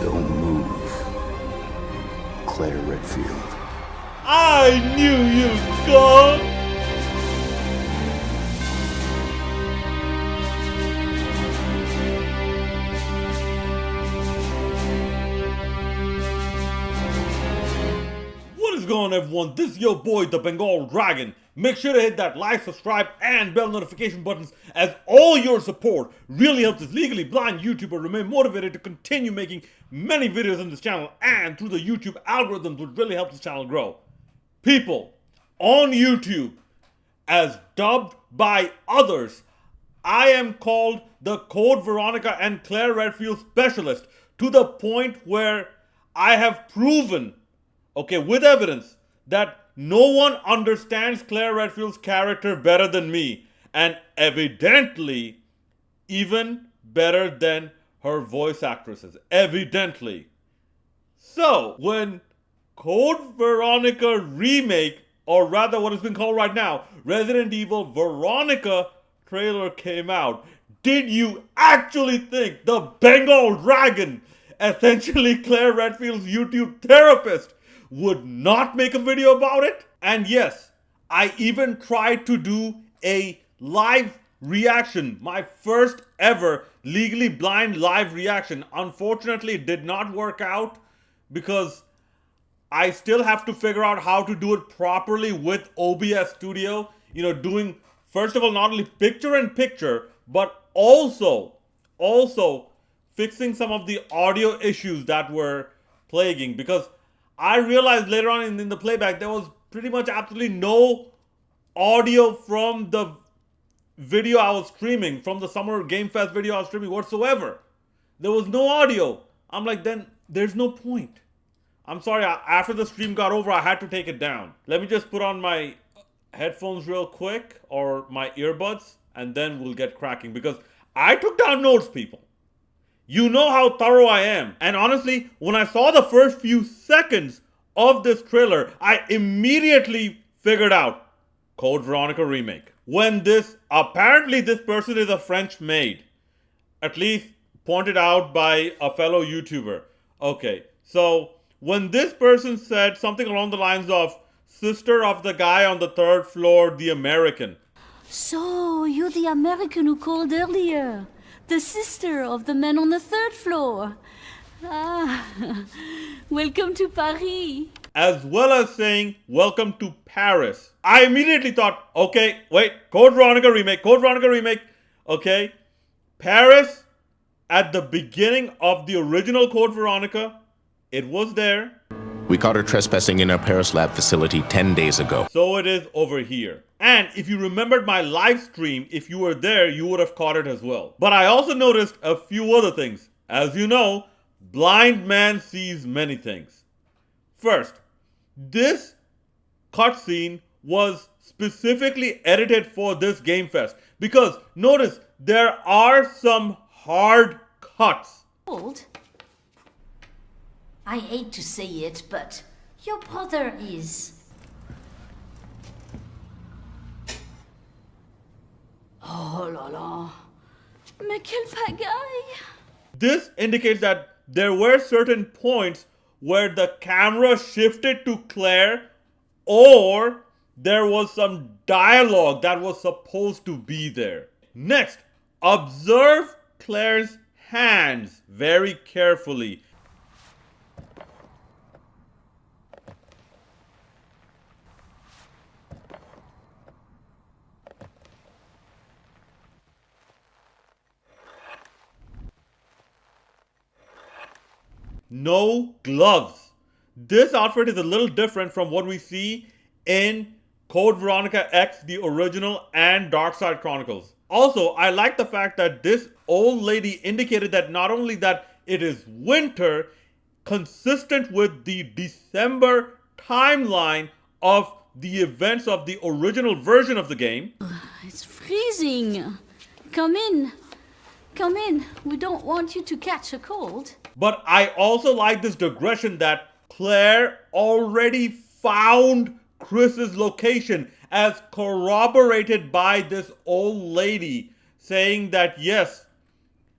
Don't move, Claire Redfield. I knew you'd come! What is going on, everyone? This is your boy, the Bengal Dragon. Make sure to hit that like, subscribe, and bell notification buttons, as all your support really helps this legally blind YouTuber remain motivated to continue making many videos on this channel, and through the YouTube algorithms, which really helps this channel grow. People on YouTube, as dubbed by others, I am called the Code Veronica and Claire Redfield specialist, to the point where I have proven, with evidence, that no one understands Claire Redfield's character better than me, and evidently even better than her voice actresses. Evidently. So, when Code Veronica Remake, or rather what has been called right now, Resident Evil Veronica trailer came out, did you actually think the Bengal Dragon, essentially Claire Redfield's YouTube therapist, would not make a video about it? And yes, I even tried to do a live reaction, my first ever legally blind live reaction. Unfortunately, it did not work out because I still have to figure out how to do it properly with OBS Studio. Doing, first of all, not only picture in picture, but also fixing some of the audio issues that were plaguing, because I realized later on in the playback there was pretty much absolutely no audio from the video I was streaming, from the Summer Game Fest video I was streaming whatsoever. There was no audio. I'm like, then there's no point. I'm sorry, after the stream got over, I had to take it down. Let me just put on my headphones real quick, or my earbuds, and then we'll get cracking, because I took down notes, people. You know how thorough I am. And honestly, when I saw the first few seconds of this trailer, I immediately figured out Code Veronica Remake. When apparently this person is a French maid. At least pointed out by a fellow YouTuber. Okay, so when this person said something along the lines of, sister of the guy on the third floor, the American. So, you're the American who called earlier. The sister of the man on the third floor. Ah, welcome to Paris. As well as saying, welcome to Paris. I immediately thought, okay, wait, Code Veronica Remake, Code Veronica Remake. Okay, Paris, at the beginning of the original Code Veronica, it was there. We caught her trespassing in our Paris lab facility 10 days ago. So it is over here. And if you remembered my live stream, if you were there, you would have caught it as well. But I also noticed a few other things. As you know, blind man sees many things. First, this cutscene was specifically edited for this Game Fest, because notice there are some hard cuts. Old? I hate to say it, but your brother is. Oh la la. Mais quelle pagaille! This indicates that there were certain points where the camera shifted to Claire, or there was some dialogue that was supposed to be there. Next, observe Claire's hands very carefully. No gloves. This outfit is a little different from what we see in Code Veronica X, the original, and Dark Side Chronicles. Also, I like the fact that this old lady indicated that not only that it is winter, consistent with the December timeline of the events of the original version of the game. It's freezing. Come in. Come in. We don't want you to catch a cold. But I also like this digression that Claire already found Chris's location, as corroborated by this old lady saying that yes,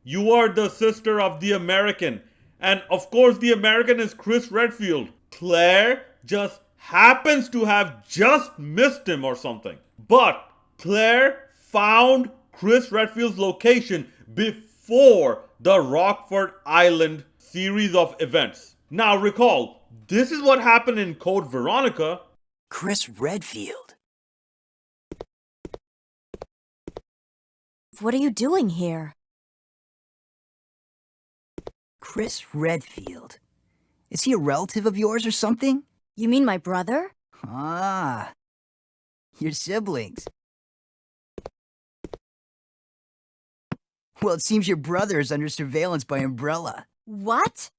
you are the sister of the American. And of course, the American is Chris Redfield. Claire just happens to have just missed him or something. But Claire found Chris Redfield's location before the Rockford Island series of events. Now recall, this is what happened in Code Veronica. Chris Redfield. What are you doing here? Chris Redfield. Is he a relative of yours or something? You mean my brother? Ah, your siblings. Well, it seems your brother is under surveillance by Umbrella. What?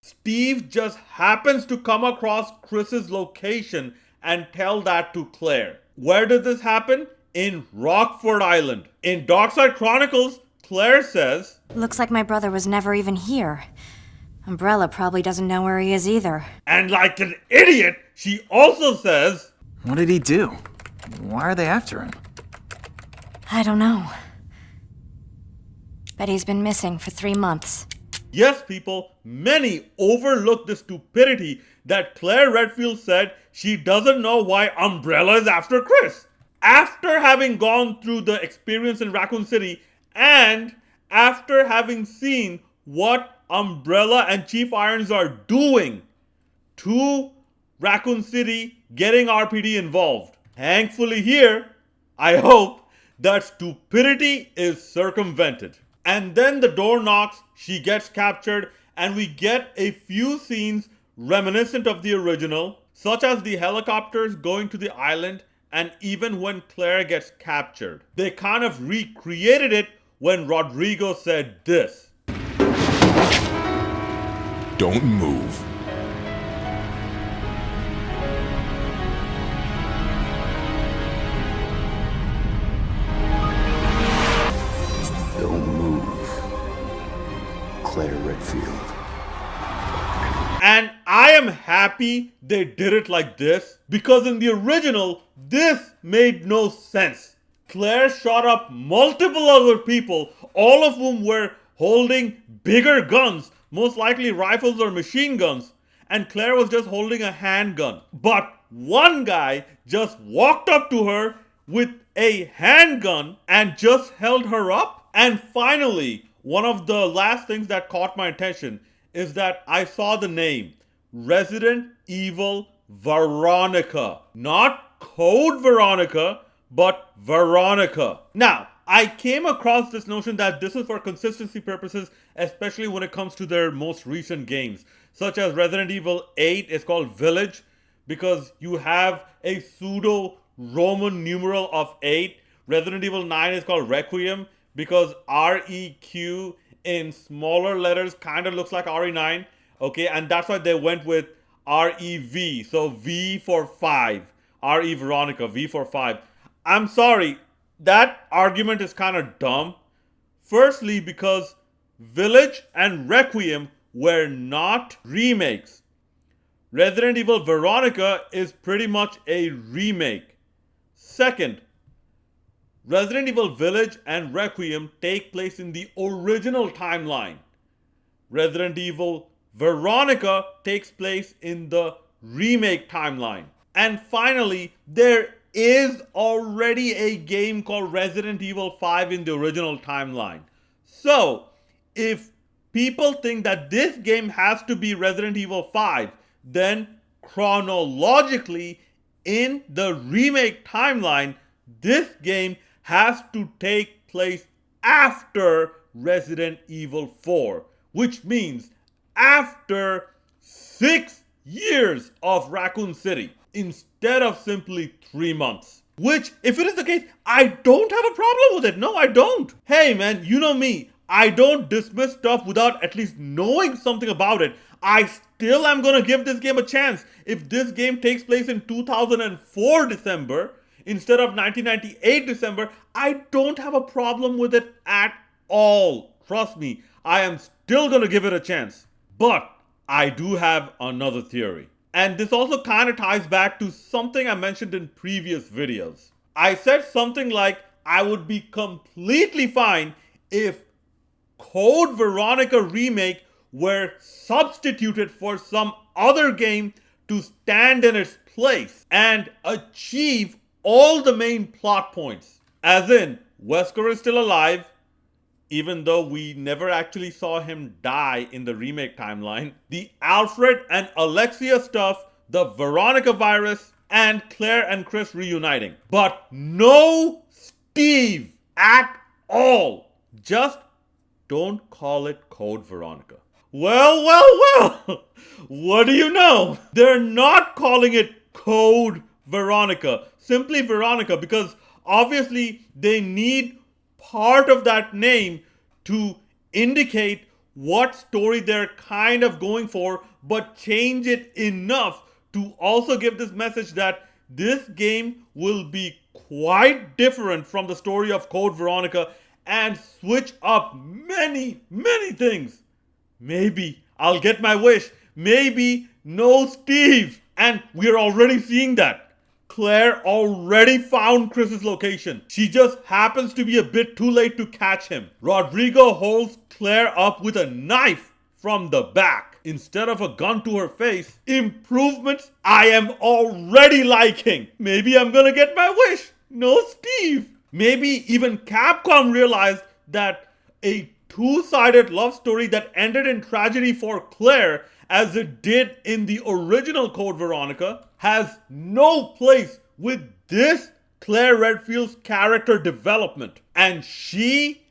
Steve just happens to come across Chris's location and tell that to Claire. Where does this happen? In Rockford Island. In Darkside Chronicles, Claire says, Looks like my brother was never even here. Umbrella probably doesn't know where he is either. and like an idiot, she also says, What did he do? Why are they after him? I don't know. But he's been missing for 3 months. yes, people, many overlook the stupidity that Claire Redfield said she doesn't know why Umbrella is after Chris. After having gone through the experience in Raccoon City and after having seen what Umbrella and Chief Irons are doing to Raccoon City, getting RPD involved. Thankfully here, I hope, that stupidity is circumvented. And then the door knocks, she gets captured, and we get a few scenes reminiscent of the original, such as the helicopters going to the island, and even when Claire gets captured. They kind of recreated it when Rodrigo said this. Don't move. Don't move. Claire Redfield. And I am happy they did it like this, because in the original, this made no sense. Claire shot up multiple other people, all of whom were holding bigger guns, most likely rifles or machine guns, and Claire was just holding a handgun. But one guy just walked up to her with a handgun and just held her up. And finally, one of the last things that caught my attention is that I saw the name Resident Evil Veronica. Not Code Veronica, but Veronica. Now, I came across this notion that this is for consistency purposes, especially when it comes to their most recent games, such as Resident Evil 8 is called Village because you have a pseudo Roman numeral of 8. Resident Evil 9 is called Requiem because REQ in smaller letters kind of looks like RE9. Okay, and that's why they went with REV. So V for 5. RE Veronica, V for 5. I'm sorry, that argument is kind of dumb. Firstly, because Village and Requiem were not remakes. Resident Evil Veronica is pretty much a remake. Second, Resident Evil Village and Requiem take place in the original timeline. Resident Evil Veronica takes place in the remake timeline. And finally, there is already a game called Resident Evil 5 in the original timeline. So, if people think that this game has to be Resident Evil 5, then chronologically, in the remake timeline, this game has to take place after Resident Evil 4, which means after 6 years of Raccoon City, instead of simply 3 months. Which, if it is the case, I don't have a problem with it. No, I don't. Hey man, you know me. I don't dismiss stuff without at least knowing something about it. I still am gonna give this game a chance. If this game takes place in 2004 December, instead of 1998 December, I don't have a problem with it at all. Trust me, I am still gonna give it a chance. But I do have another theory. And this also kind of ties back to something I mentioned in previous videos. I said something like I would be completely fine if Code Veronica Remake were substituted for some other game to stand in its place and achieve all the main plot points. As in, Wesker is still alive, even though we never actually saw him die in the remake timeline. The Alfred and Alexia stuff, the Veronica virus, and Claire and Chris reuniting. But no Steve at all. Just don't call it Code Veronica. Well. What do you know? They're not calling it Code Veronica. Simply Veronica, because obviously they need part of that name to indicate what story they're kind of going for, but change it enough to also give this message that this game will be quite different from the story of Code Veronica and switch up many things. Maybe I'll get my wish. Maybe no Steve. And we're already seeing that. Claire already found Chris's location. She just happens to be a bit too late to catch him. Rodrigo holds Claire up with a knife from the back instead of a gun to her face. Improvements I am already liking. Maybe I'm gonna get my wish. No Steve. Maybe even Capcom realized that a two-sided love story that ended in tragedy for Claire, as it did in the original Code Veronica, has no place with this Claire Redfield's character development. And she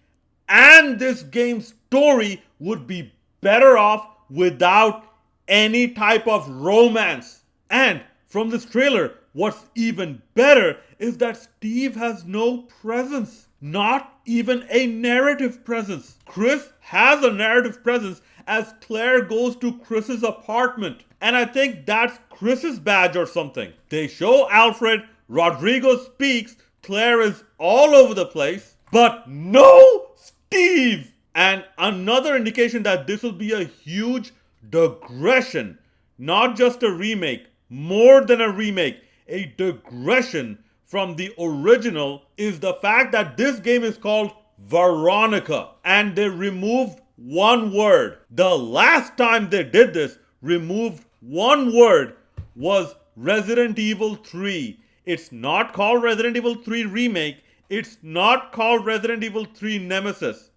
and this game's story would be better off without any type of romance. And from this trailer, what's even better is that Steve has no presence. Not even a narrative presence. Chris has a narrative presence as Claire goes to Chris's apartment. And I think that's Chris's badge or something. They show Alfred, Rodrigo speaks, Claire is all over the place, but no Steve! And another indication that this will be a huge digression, not just a remake, more than a remake, a digression from the original, is the fact that this game is called Veronica and they removed one word. The last time they did this, removed one word, was Resident Evil 3. It's not called Resident Evil 3 Remake. It's not called Resident Evil 3 Nemesis.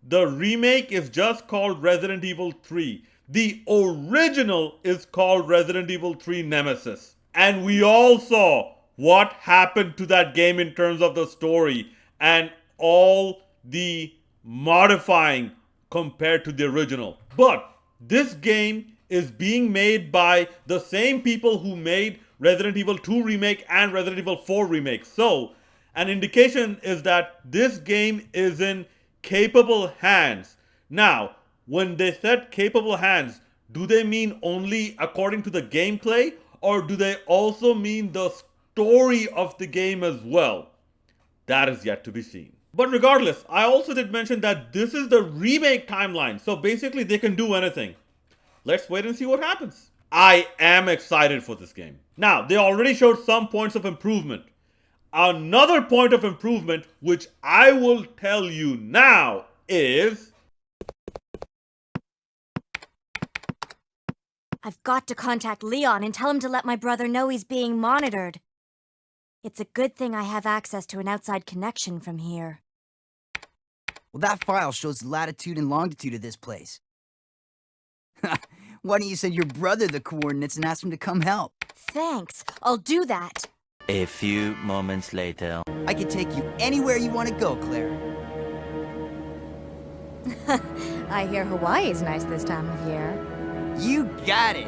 The remake is just called Resident Evil 3. The original is called Resident Evil 3 Nemesis. And we all saw what happened to that game in terms of the story and all the modifying compared to the original. But this game is being made by the same people who made Resident Evil 2 Remake and Resident Evil 4 Remake. So, an indication is that this game is in capable hands. Now, when they said capable hands, do they mean only according to the gameplay, or do they also mean the story of the game as well? That is yet to be seen. But regardless, I also did mention that this is the remake timeline, so basically they can do anything. Let's wait and see what happens. I am excited for this game. Now, they already showed some points of improvement. Another point of improvement, which I will tell you now, is... I've got to contact Leon and tell him to let my brother know he's being monitored. It's a good thing I have access to an outside connection from here. Well, that file shows the latitude and longitude of this place. Why don't you send your brother the coordinates and ask him to come help? Thanks, I'll do that. A few moments later. I can take you anywhere you want to go, Claire. I hear Hawaii's nice this time of year. You got it!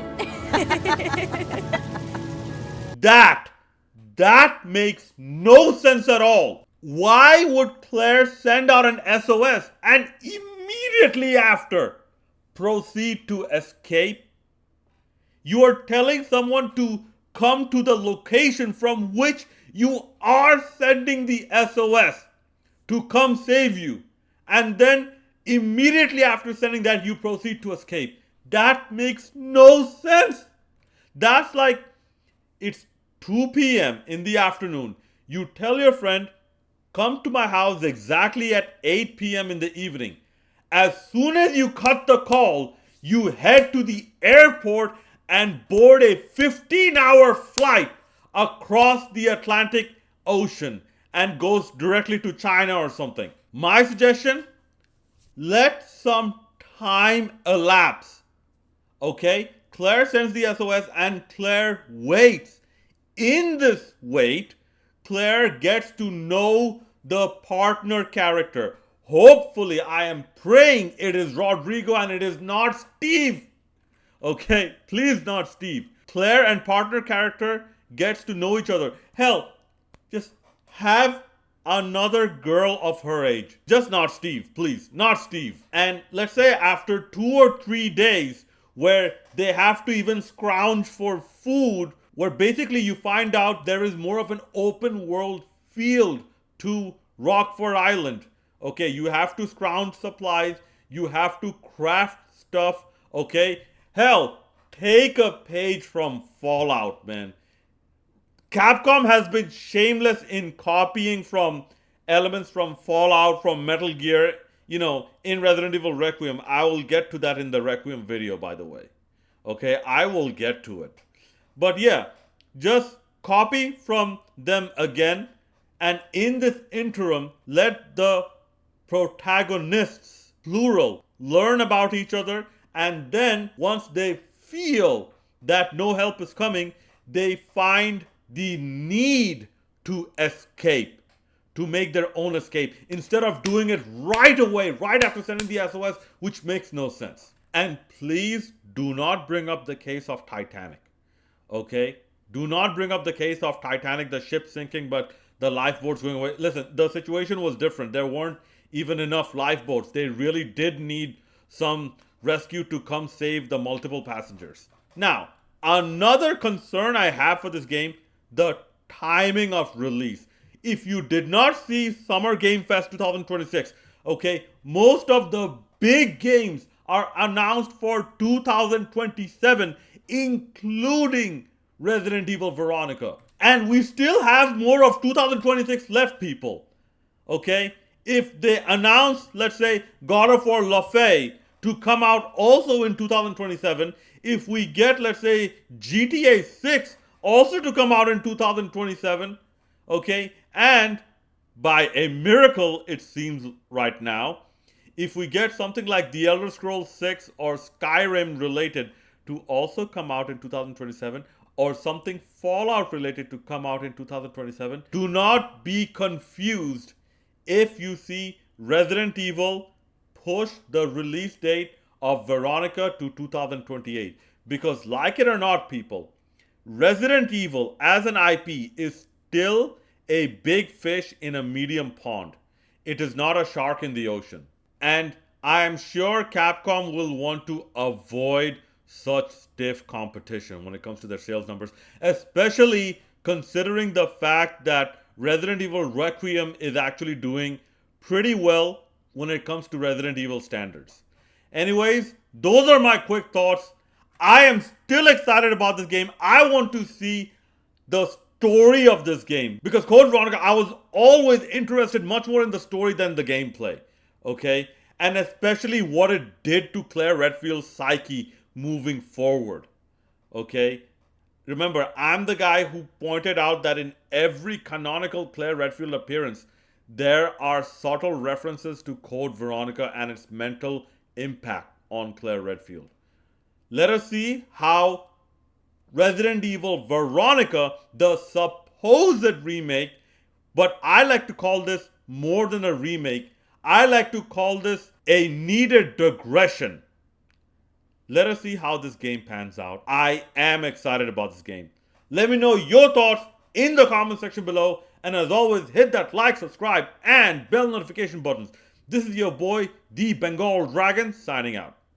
That makes no sense at all. Why would Claire send out an SOS and immediately after proceed to escape? You are telling someone to come to the location from which you are sending the SOS to come save you, and then immediately after sending that you proceed to escape. That makes no sense. That's like, it's 2 p.m. in the afternoon. You tell your friend, come to my house exactly at 8 p.m. in the evening. As soon as you cut the call, you head to the airport and board a 15-hour flight across the Atlantic Ocean and goes directly to China or something. My suggestion, let some time elapse. Okay? Claire sends the SOS and Claire waits. In this wait, Claire gets to know the partner character. Hopefully, I am praying it is Rodrigo and it is not Steve. Okay? Please not Steve. Claire and partner character gets to know each other. Hell, just have another girl of her age. Just not Steve, please. Not Steve. And let's say after 2 or 3 days where they have to even scrounge for food, where basically you find out there is more of an open world field to Rockford Island. Okay, you have to scrounge supplies, you have to craft stuff, okay? Hell, take a page from Fallout, man. Capcom has been shameless in copying from elements from Fallout, from Metal Gear, in Resident Evil Requiem. I will get to that in the Requiem video, by the way. Okay, I will get to it. But yeah, just copy from them again. And in this interim, let the protagonists, plural, learn about each other. And then once they feel that no help is coming, they find the need to escape, to make their own escape, instead of doing it right away, right after sending the SOS, which makes no sense. And please do not bring up the case of Titanic. Okay? Do not bring up the case of Titanic, the ship sinking, but the lifeboats going away. Listen, the situation was different. There weren't even enough lifeboats. They really did need some rescue to come save the multiple passengers. Now, another concern I have for this game, the timing of release. If you did not see Summer Game Fest 2026, okay, most of the big games are announced for 2027, including Resident Evil Veronica. And we still have more of 2026 left, people. Okay? If they announce, let's say, God of War La Fey to come out also in 2027, if we get, let's say, GTA 6 also to come out in 2027, okay, and by a miracle, it seems right now, if we get something like The Elder Scrolls 6 or Skyrim related to also come out in 2027, or something Fallout related to come out in 2027, do not be confused if you see Resident Evil push the release date of Veronica to 2028. Because like it or not, people, Resident Evil as an IP is still a big fish in a medium pond. It is not a shark in the ocean. And I am sure Capcom will want to avoid such stiff competition when it comes to their sales numbers, especially considering the fact that Resident Evil Requiem is actually doing pretty well when it comes to Resident Evil standards. Anyways, those are my quick thoughts. I am still excited about this game. I want to see the story of this game, because Code Veronica, I was always interested much more in the story than the gameplay. Okay? And especially what it did to Claire Redfield's psyche moving forward. Okay? Remember, I'm the guy who pointed out that in every canonical Claire Redfield appearance, there are subtle references to Code Veronica and its mental impact on Claire Redfield. Let us see how Resident Evil Veronica, the supposed remake, but I like to call this more than a remake. I like to call this a needed digression. Let us see how this game pans out. I am excited about this game. Let me know your thoughts in the comment section below. And as always, hit that like, subscribe, and bell notification buttons. This is your boy, the Bengal Dragon, signing out.